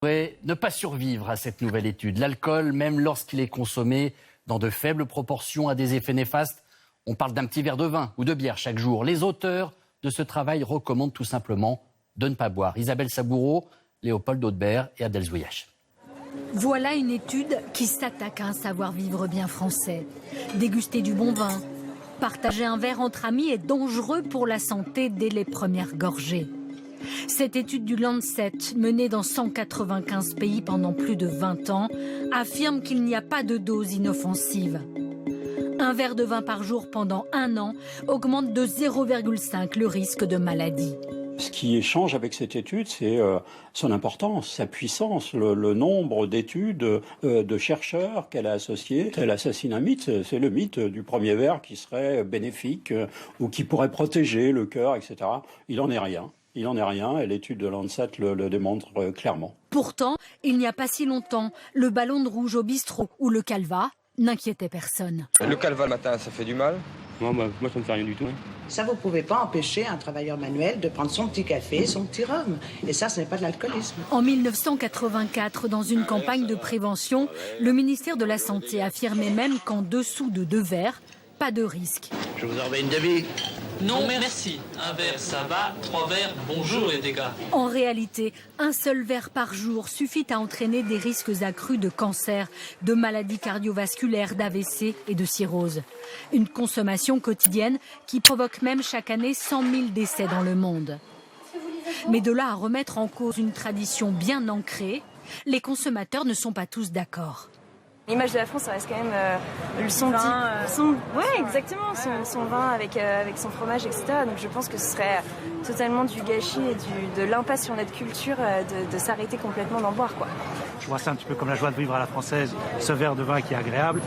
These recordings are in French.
Pourrait ne pas survivre à cette nouvelle étude. L'alcool, même lorsqu'il est consommé dans de faibles proportions, a des effets néfastes. On parle d'un petit verre de vin ou de bière chaque jour. Les auteurs de ce travail recommandent tout simplement de ne pas boire. Isabelle Saboureau, Léopold Audebert et Adèle Zouillache. Voilà une étude qui s'attaque à un savoir-vivre bien français. Déguster du bon vin, partager un verre entre amis est dangereux pour la santé dès les premières gorgées. Cette étude du Lancet, menée dans 195 pays pendant plus de 20 ans, affirme qu'il n'y a pas de dose inoffensive. Un verre de vin par jour pendant 1 an augmente de 0,5 le risque de maladie. Ce qui change avec cette étude, c'est son importance, sa puissance, le nombre d'études de chercheurs qu'elle a associées. Elle assassine un mythe, c'est le mythe du premier verre qui serait bénéfique ou qui pourrait protéger le cœur, etc. Il n'en est rien. Il n'en est rien et l'étude de Lancet le démontre clairement. Pourtant, il n'y a pas si longtemps, le ballon de rouge au bistrot ou le calva n'inquiétait personne. Le calva le matin, ça fait du mal? Moi, ça ne me fait rien du tout. Ça, vous ne pouvez pas empêcher un travailleur manuel de prendre son petit café, son petit rhum. Et ça, ce n'est pas de l'alcoolisme. En 1984, dans une campagne de prévention, le ministère de la Santé affirmait même qu'en dessous de 2 verres, pas de risque. Je vous en remets une demi. Non, merci. Un verre, ça va. 3 verres, bonjour les dégâts. En réalité, un seul verre par jour suffit à entraîner des risques accrus de cancer, de maladies cardiovasculaires, d'AVC et de cirrhose. Une consommation quotidienne qui provoque même chaque année 100 000 décès dans le monde. Mais de là à remettre en cause une tradition bien ancrée, les consommateurs ne sont pas tous d'accord. L'image de la France, ça reste quand même son vin, ouais, exactement, son vin avec son fromage, etc. Donc je pense que ce serait totalement du gâchis et de l'impasse sur notre culture de s'arrêter complètement d'en boire, quoi. Je vois ça un petit peu comme la joie de vivre à la française, ce verre de vin qui est agréable.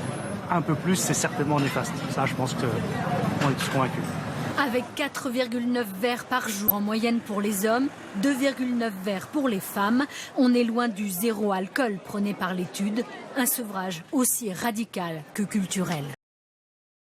Un peu plus, c'est certainement néfaste. Ça, je pense qu'on est tous convaincus. Avec 4,9 verres par jour en moyenne pour les hommes, 2,9 verres pour les femmes, on est loin du zéro alcool prôné par l'étude, un sevrage aussi radical que culturel.